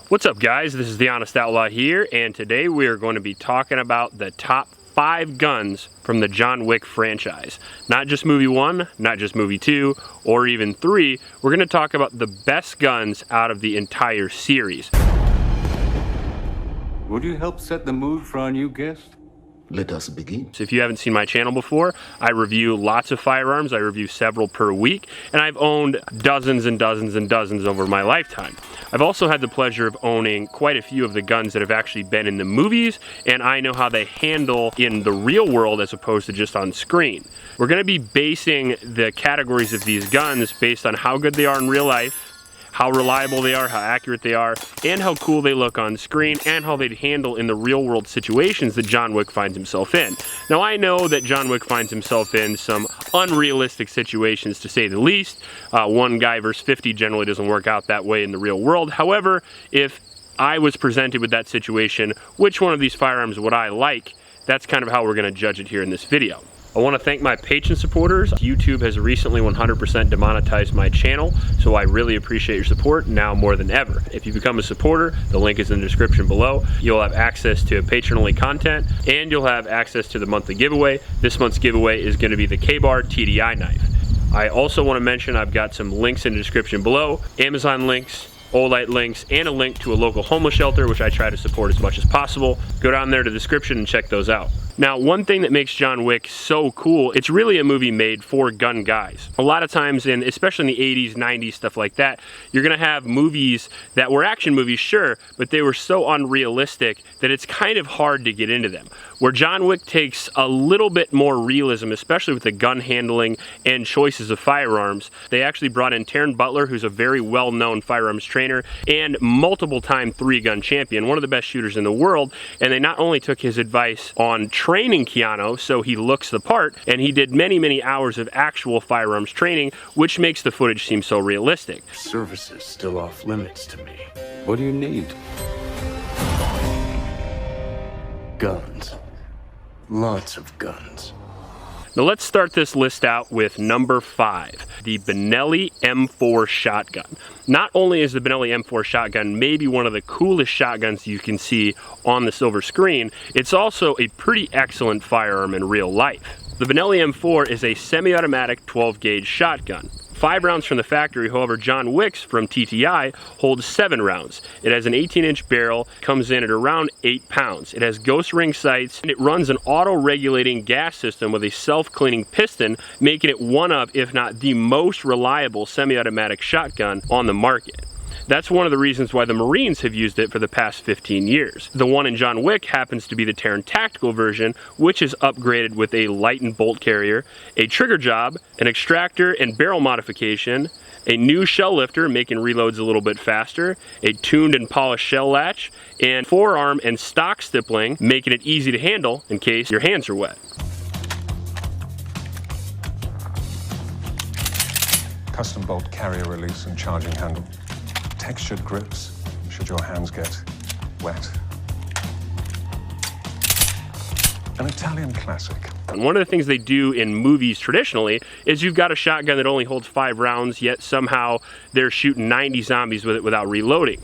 What's up, guys? This is the Honest Outlaw here, and today we are going to be talking about the top 5 guns from the John Wick franchise. Not just movie 1, not just movie 2, or even 3. We're going to talk about the best guns out of the entire series. Would you help set the mood for our new guest? Let us begin. So if you haven't seen my channel before, I review lots of firearms. I review several per week, and I've owned dozens and dozens and dozens over my lifetime. I've also had the pleasure of owning quite a few of the guns that have actually been in the movies, and I know how they handle in the real world as opposed to just on screen. We're going to be basing the categories of these guns based on how good they are in real life, how reliable they are, how accurate they are, and how cool they look on screen, and how they'd handle in the real world situations that John Wick finds himself in. Now, I know that John Wick finds himself in some unrealistic situations, to say the least. One guy versus 50 generally doesn't work out that way in the real world. However, if I was presented with that situation, which one of these firearms would I like? That's kind of how we're going to judge it here in this video. I want to thank my Patreon supporters. YouTube has recently 100% demonetized my channel, so I really appreciate your support now more than ever. If you become a supporter, the link is in the description below. You'll have access to Patreon-only content, and you'll have access to the monthly giveaway. This month's giveaway is going to be the K-Bar TDI knife. I also want to mention I've got some links in the description below, Amazon links, Olight links, and a link to a local homeless shelter, which I try to support as much as possible. Go down there to the description and check those out. Now, one thing that makes John Wick so cool, it's really a movie made for gun guys. A lot of times, especially in the 80s, 90s, stuff like that, you're gonna have movies that were action movies, sure, but they were so unrealistic that it's kind of hard to get into them. Where John Wick takes a little bit more realism, especially with the gun handling and choices of firearms. They actually brought in Taran Butler, who's a very well-known firearms trainer and multiple-time 3-gun champion, one of the best shooters in the world, and they not only took his advice on training Keanu so he looks the part, and he did many, many hours of actual firearms training, which makes the footage seem so realistic. Service is still off limits to me. What do you need? Guns. Lots of guns. Now let's start this list out with number 5, the Benelli M4 shotgun. Not only is the Benelli M4 shotgun maybe one of the coolest shotguns you can see on the silver screen, it's also a pretty excellent firearm in real life. The Benelli M4 is a semi-automatic 12-gauge shotgun. 5 rounds from the factory, however, John Wick's from TTI holds 7 rounds. It has an 18-inch barrel, comes in at around 8 pounds. It has ghost ring sights, and it runs an auto-regulating gas system with a self-cleaning piston, making it one of, if not the most reliable semi-automatic shotgun on the market. That's one of the reasons why the Marines have used it for the past 15 years. The one in John Wick happens to be the Taran tactical version, which is upgraded with a light and bolt carrier, a trigger job, an extractor and barrel modification, a new shell lifter making reloads a little bit faster, a tuned and polished shell latch, and forearm and stock stippling, making it easy to handle in case your hands are wet. Custom bolt carrier release and charging handle. Textured grips, should your hands get wet. An Italian classic. And one of the things they do in movies traditionally is you've got a shotgun that only holds 5 rounds, yet somehow they're shooting 90 zombies with it without reloading.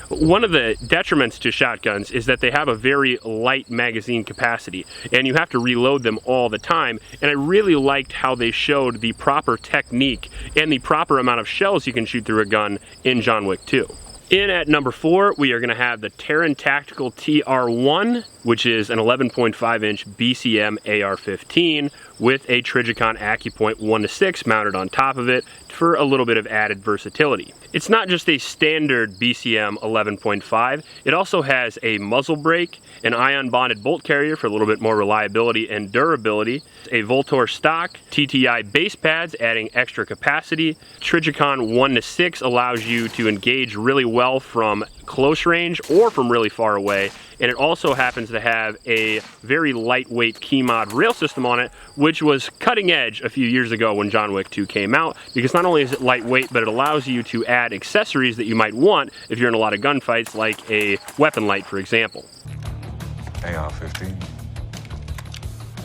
One of the detriments to shotguns is that they have a very light magazine capacity, and you have to reload them all the time, and I really liked how they showed the proper technique and the proper amount of shells you can shoot through a gun in John Wick 2. In at number 4, we are going to have the Taran Tactical TR1, which is an 11.5-inch BCM AR-15 with a Trijicon AccuPoint 1-6 mounted on top of it for a little bit of added versatility. It's not just a standard BCM 11.5, it also has a muzzle brake, an ion bonded bolt carrier for a little bit more reliability and durability, a Voltor stock, TTI base pads adding extra capacity. Trijicon 1-6 allows you to engage really well from close range or from really far away, and it also happens to have a very lightweight key mod rail system on it, which was cutting edge a few years ago when John Wick 2 came out, because not only is it lightweight, but it allows you to add accessories that you might want if you're in a lot of gunfights, like a weapon light, for example. AR-15.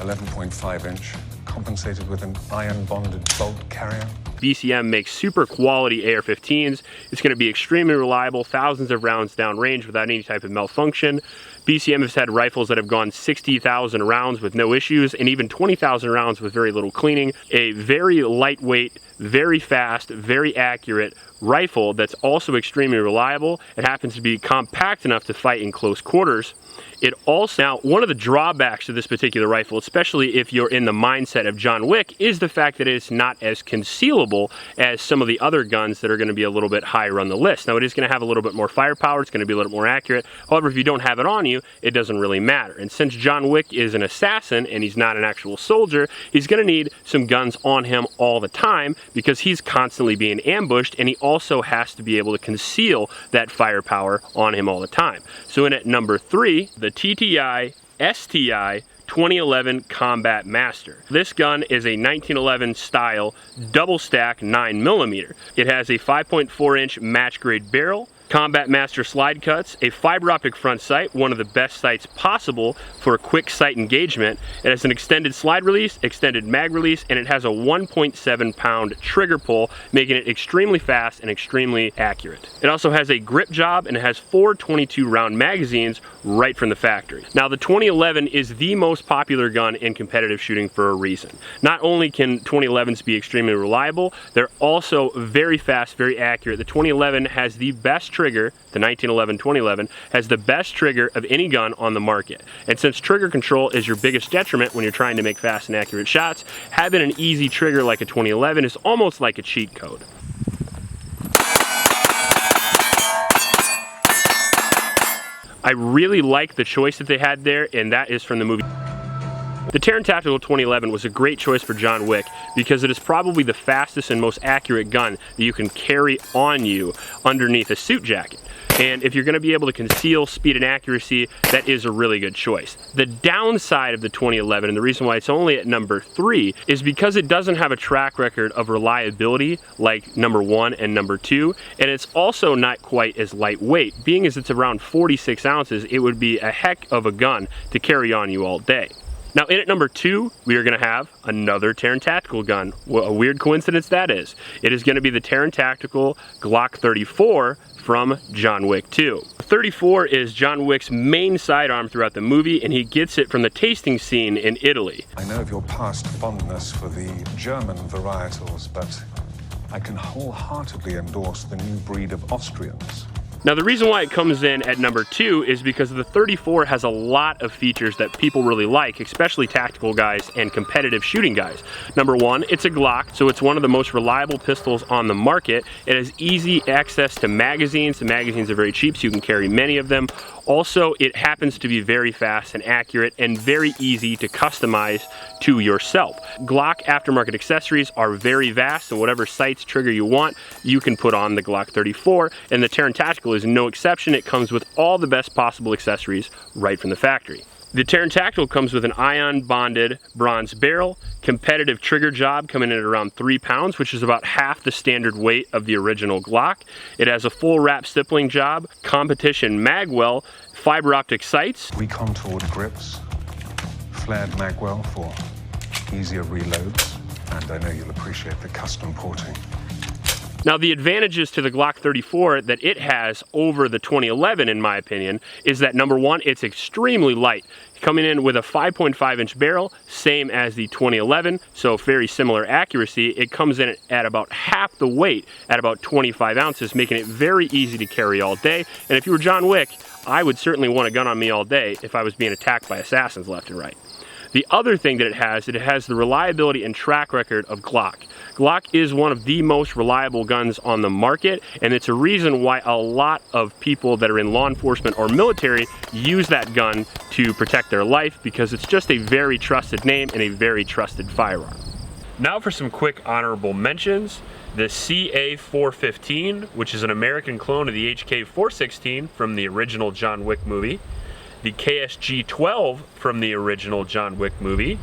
11.5 inch, compensated with an iron-bonded bolt carrier. BCM makes super quality AR-15s. It's going to be extremely reliable, thousands of rounds downrange without any type of malfunction. BCM has had rifles that have gone 60,000 rounds with no issues, and even 20,000 rounds with very little cleaning. A very lightweight, very fast, very accurate rifle that's also extremely reliable. It happens to be compact enough to fight in close quarters. It also, now, one of the drawbacks to this particular rifle, especially if you're in the mindset of John Wick, is the fact that it's not as concealable as some of the other guns that are going to be a little bit higher on the list. Now, it is going to have a little bit more firepower. It's going to be a little more accurate. However, if you don't have it on you, it doesn't really matter. And since John Wick is an assassin and he's not an actual soldier, he's going to need some guns on him all the time because he's constantly being ambushed, and he also has to be able to conceal that firepower on him all the time. So in at number 3, the TTI STI 2011 Combat Master. This gun is a 1911 style double stack 9mm. It has a 5.4 inch match grade barrel, Combat Master slide cuts, a fiber optic front sight, one of the best sights possible for a quick sight engagement. It has an extended slide release, extended mag release, and it has a 1.7 pound trigger pull, making it extremely fast and extremely accurate. It also has a grip job, and it has 4 22 round magazines right from the factory. Now, the 2011 is the most popular gun in competitive shooting for a reason. Not only can 2011s be extremely reliable, they're also very fast, very accurate. The 2011 has the best trigger, the 1911-2011, has the best trigger of any gun on the market. And since trigger control is your biggest detriment when you're trying to make fast and accurate shots, having an easy trigger like a 2011 is almost like a cheat code. I really like the choice that they had there, and that is from the movie. The Taran Tactical 2011 was a great choice for John Wick because it is probably the fastest and most accurate gun that you can carry on you underneath a suit jacket. And if you're going to be able to conceal speed and accuracy, that is a really good choice. The downside of the 2011, and the reason why it's only at number 3, is because it doesn't have a track record of reliability like number 1 and number 2, and it's also not quite as lightweight. Being as it's around 46 ounces, it would be a heck of a gun to carry on you all day. Now, in at number 2, we are going to have another Taran Tactical gun. What a weird coincidence that is. It is going to be the Taran Tactical Glock 34 from John Wick 2. 34 is John Wick's main sidearm throughout the movie, and he gets it from the tasting scene in Italy. I know of your past fondness for the German varietals, but I can wholeheartedly endorse the new breed of Austrians. Now, the reason why it comes in at number 2 is because the 34 has a lot of features that people really like, especially tactical guys and competitive shooting guys. Number 1, it's a Glock, so it's one of the most reliable pistols on the market. It has easy access to magazines. The magazines are very cheap, so you can carry many of them. Also, it happens to be very fast and accurate and very easy to customize to yourself. Glock aftermarket accessories are very vast, and whatever sights, trigger you want, you can put on the Glock 34, and the Taran Tactical is no exception. It comes with all the best possible accessories right from the factory. The Taran Tactical comes with an ion-bonded bronze barrel, competitive trigger job coming in at around 3 pounds, which is about half the standard weight of the original Glock. It has a full wrap stippling job, competition magwell, fiber optic sights. Recontoured grips, flared magwell for easier reloads, and I know you'll appreciate the custom porting. Now, the advantages to the Glock 34 that it has over the 2011, in my opinion, is that number 1, it's extremely light. Coming in with a 5.5 inch barrel, same as the 2011, so very similar accuracy. It comes in at about half the weight, at about 25 ounces, making it very easy to carry all day. And if you were John Wick, I would certainly want a gun on me all day if I was being attacked by assassins left and right. The other thing that it has the reliability and track record of Glock. Glock is one of the most reliable guns on the market, and it's a reason why a lot of people that are in law enforcement or military use that gun to protect their life, because it's just a very trusted name and a very trusted firearm. Now for some quick honorable mentions. The CA-415, which is an American clone of the HK-416 from the original John Wick movie. The KSG-12 from the original John Wick movie.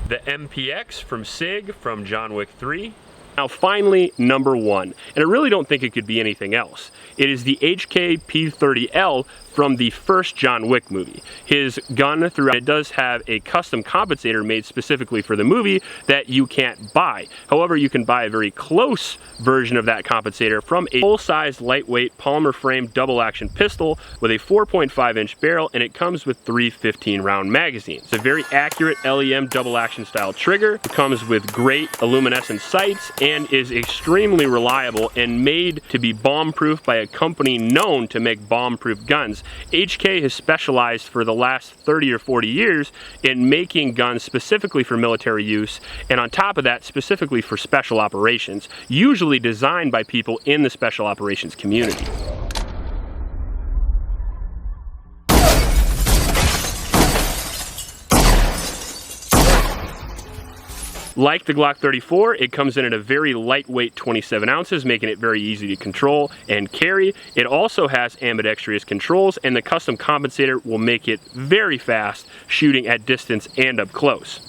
The MPX from SIG from John Wick 3. Now finally, number 1, and I really don't think it could be anything else. It is the HK P30L from the first John Wick movie. His gun throughout it does have a custom compensator made specifically for the movie that you can't buy. However, you can buy a very close version of that compensator from a full-size lightweight polymer frame double action pistol with a 4.5-inch barrel, and it comes with 3 15-round magazines. It's a very accurate LEM double action style trigger. It comes with great luminescent sights and is extremely reliable and made to be bomb-proof by a company known to make bomb-proof guns. HK has specialized for the last 30 or 40 years in making guns specifically for military use, and on top of that, specifically for special operations, usually designed by people in the special operations community. Like the Glock 34, it comes in at a very lightweight 27 ounces, making it very easy to control and carry. It also has ambidextrous controls, and the custom compensator will make it very fast, shooting at distance and up close.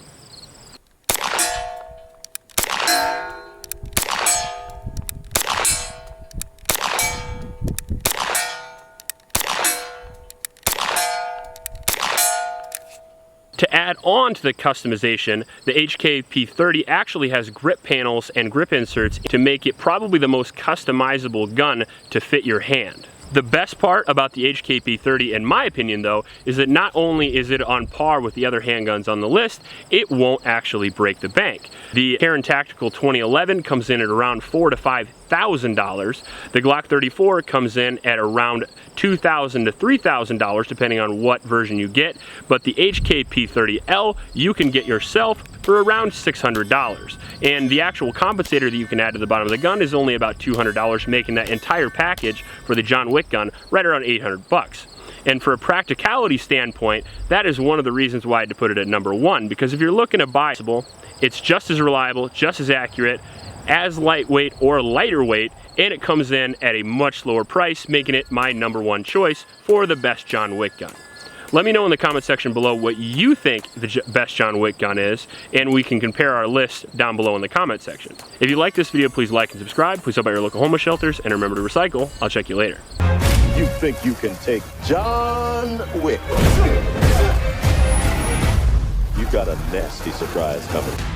To add on to the customization, the HK-P30 actually has grip panels and grip inserts to make it probably the most customizable gun to fit your hand. The best part about the HK-P30, in my opinion though, is that not only is it on par with the other handguns on the list, it won't actually break the bank. The Taran Tactical 2011 comes in at around $4,000 to $5,000. The Glock 34 comes in at around $2,000 to $3,000 depending on what version you get, but the HK-P30L you can get yourself for around $600. And the actual compensator that you can add to the bottom of the gun is only about $200, making that entire package for the John Wick gun right around $800. And for a practicality standpoint, that is one of the reasons why I had to put it at number 1, because if you're looking to buy, it's just as reliable, just as accurate, as lightweight or lighter weight, and it comes in at a much lower price, making it my number 1 choice for the best John Wick gun. Let me know in the comment section below what you think the best John Wick gun is, and we can compare our list down below in the comment section. If you like this video, please like and subscribe. Please help out your local homeless shelters, and remember to recycle. I'll check you later. You think you can take John Wick? You got a nasty surprise coming.